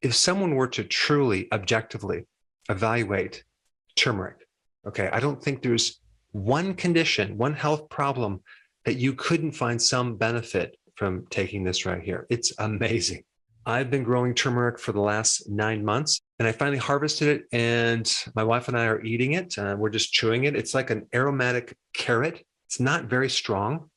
if someone were to truly, objectively evaluate turmeric, okay, I don't think there's one condition, one health problem that you couldn't find some benefit from taking this right here. It's amazing. I've been growing turmeric for the last 9 months, and I finally harvested it, and my wife and I are eating it. We're just chewing it. It's like an aromatic carrot. It's not very strong,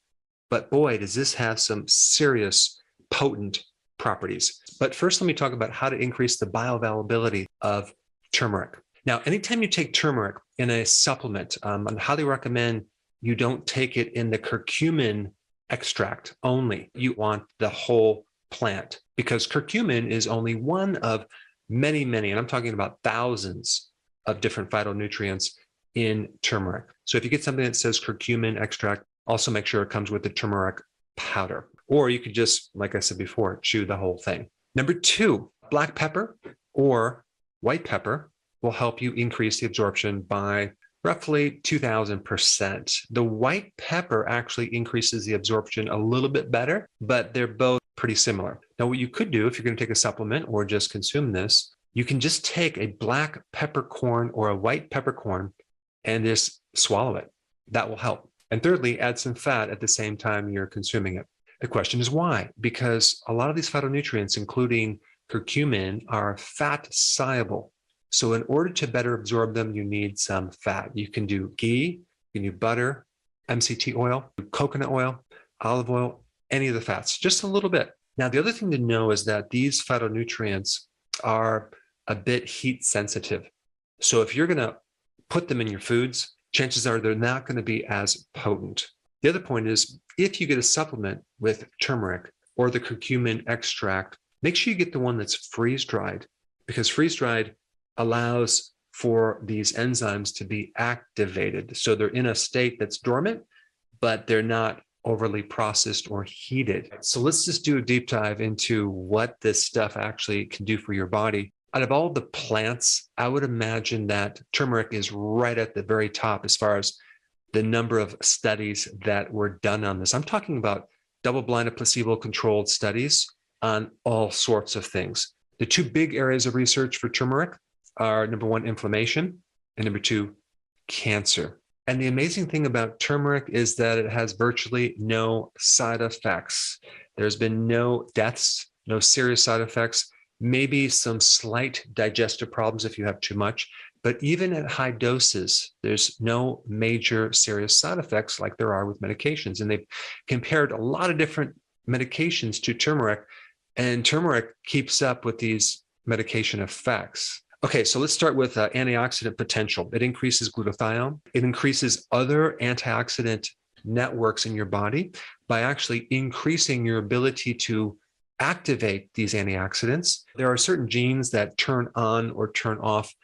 but boy, does this have some serious potent properties. But first, let me talk about how to increase the bioavailability of turmeric. Now, anytime you take turmeric in a supplement, I highly recommend you don't take it in the curcumin extract only. You want the whole plant, because curcumin is only one of many, and I'm talking about thousands of different phytonutrients in turmeric. So if you get something that says curcumin extract, also make sure it comes with the turmeric powder. Or you could just, like I said before, chew the whole thing. Number 2, black pepper or white pepper will help you increase the absorption by roughly 2,000%. The white pepper actually increases the absorption a little bit better, but they're both pretty similar. Now, what you could do if you're going to take a supplement or just consume this, you can just take a black peppercorn or a white peppercorn and just swallow it. That will help. And thirdly, add some fat at the same time you're consuming it. The question is why? Because a lot of these phytonutrients, including curcumin, are fat soluble. So in order to better absorb them, you need some fat. You can do ghee, you can do butter, MCT oil, coconut oil, olive oil, any of the fats, just a little bit. Now, the other thing to know is that these phytonutrients are a bit heat sensitive. So if you're going to put them in your foods, chances are they're not going to be as potent. The other point is, if you get a supplement with turmeric or the curcumin extract, make sure you get the one that's freeze-dried, because freeze-dried allows for these enzymes to be activated. So they're in a state that's dormant, but they're not overly processed or heated. So let's just do a deep dive into what this stuff actually can do for your body. Out of all the plants, I would imagine that turmeric is right at the very top as far as the number of studies that were done on this. I'm talking about double-blinded, placebo-controlled studies on all sorts of things. The 2 big areas of research for turmeric are, number 1, inflammation, and number 2, cancer. And the amazing thing about turmeric is that it has virtually no side effects. There's been no deaths, no serious side effects, maybe some slight digestive problems if you have too much. But even at high doses, there's no major serious side effects like there are with medications. And they've compared a lot of different medications to turmeric, and turmeric keeps up with these medication effects. Okay, so let's start with antioxidant potential. It increases glutathione. It increases other antioxidant networks in your body by actually increasing your ability to activate these antioxidants. There are certain genes that turn on or turn off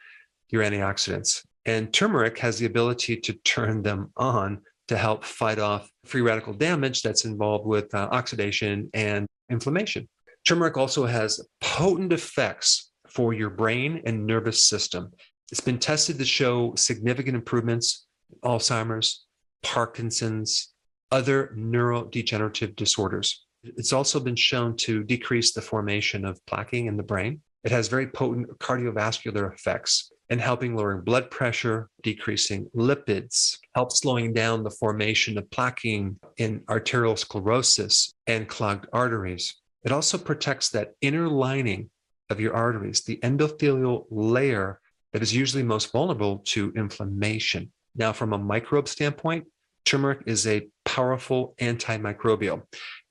your antioxidants, and turmeric has the ability to turn them on to help fight off free radical damage that's involved with oxidation and inflammation. Turmeric also has potent effects for your brain and nervous system. It's been tested to show significant improvements in Alzheimer's, Parkinson's, other neurodegenerative disorders. It's also been shown to decrease the formation of plaquing in the brain. It has very potent cardiovascular effects in helping lowering blood pressure, decreasing lipids, helps slowing down the formation of plaquing in arterial sclerosis and clogged arteries. It also protects that inner lining of your arteries, the endothelial layer that is usually most vulnerable to inflammation. Now, from a microbe standpoint, turmeric is a powerful antimicrobial,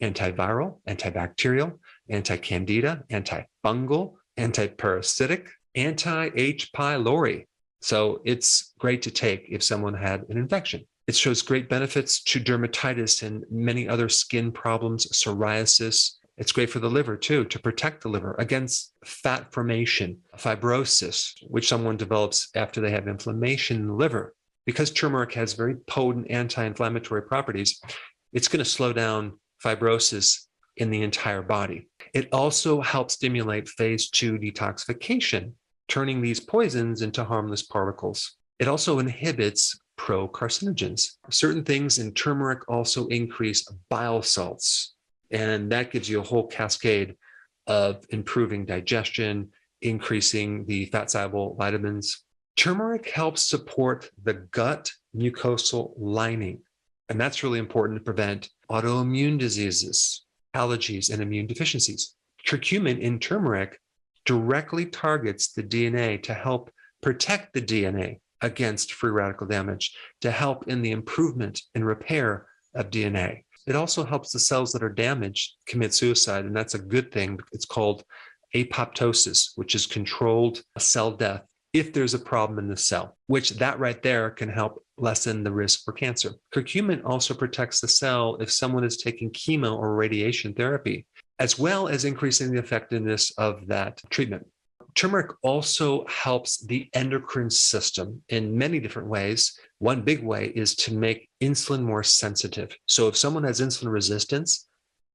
antiviral, antibacterial, anti-candida, antifungal, antiparasitic, anti-H. pylori. So it's great to take if someone had an infection. It shows great benefits to dermatitis and many other skin problems, psoriasis. It's great for the liver too, to protect the liver against fat formation, fibrosis, which someone develops after they have inflammation in the liver. Because turmeric has very potent anti-inflammatory properties, it's going to slow down fibrosis in the entire body. It also helps stimulate phase 2 detoxification, turning these poisons into harmless particles. It also inhibits procarcinogens. Certain things in turmeric also increase bile salts, and that gives you a whole cascade of improving digestion increasing the fat-soluble vitamins. Turmeric helps support the gut mucosal lining, and that's really important to prevent autoimmune diseases, allergies, and immune deficiencies. Curcumin in turmeric directly targets the DNA to help protect the DNA against free radical damage, to help in the improvement and repair of DNA. It also helps the cells that are damaged commit suicide, and that's a good thing. It's called apoptosis, which is controlled cell death if there's a problem in the cell, which that right there can help lessen the risk for cancer. Curcumin also protects the cell if someone is taking chemo or radiation therapy, as well as increasing the effectiveness of that treatment. Turmeric also helps the endocrine system in many different ways. One big way is to make insulin more sensitive. So if someone has insulin resistance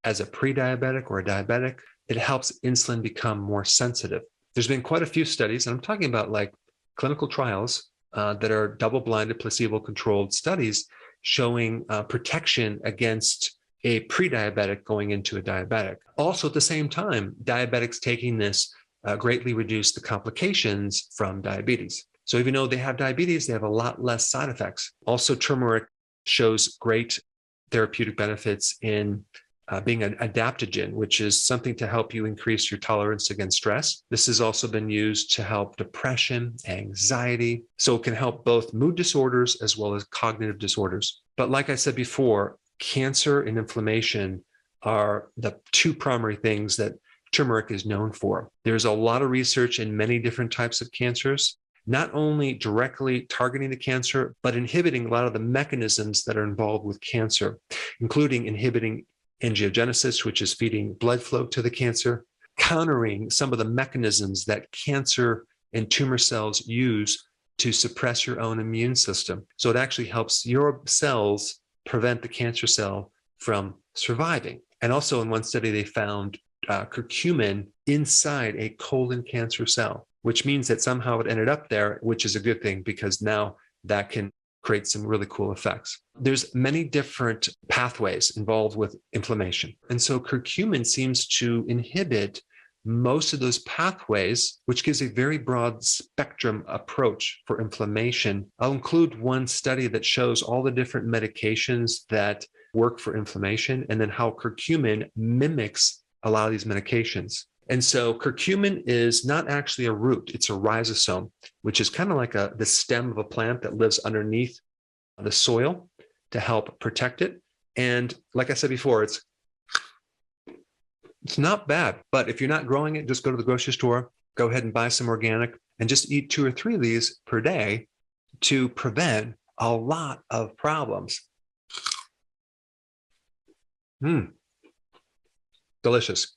as a pre-diabetic or a diabetic, it helps insulin become more sensitive. There's been quite a few studies, and I'm talking about like clinical trials that are double-blinded, placebo-controlled studies showing protection against a pre-diabetic going into a diabetic. Also, at the same time, diabetics taking this greatly reduce the complications from diabetes. So even though they have diabetes, they have a lot less side effects. Also, turmeric shows great therapeutic benefits in being an adaptogen, which is something to help you increase your tolerance against stress. This has also been used to help depression, anxiety. So it can help both mood disorders as well as cognitive disorders. But like I said before, cancer and inflammation are the two primary things that turmeric is known for. There's a lot of research in many different types of cancers, not only directly targeting the cancer, but inhibiting a lot of the mechanisms that are involved with cancer, including inhibiting angiogenesis, which is feeding blood flow to the cancer, countering some of the mechanisms that cancer and tumor cells use to suppress your own immune system. So it actually helps your cells prevent the cancer cell from surviving. And also in one study, they found curcumin inside a colon cancer cell, which means that somehow it ended up there, which is a good thing because now that can create some really cool effects. There's many different pathways involved with inflammation. And so curcumin seems to inhibit most of those pathways, which gives a very broad spectrum approach for inflammation. I'll include one study that shows all the different medications that work for inflammation and then how curcumin mimics a lot of these medications. And so curcumin is not actually a root, it's a rhizosome, which is kind of like the stem of a plant that lives underneath the soil to help protect it. And like I said before, it's not bad, but if you're not growing it, just go to the grocery store, go ahead and buy some organic and just eat 2 or 3 of these per day to prevent a lot of problems. Delicious.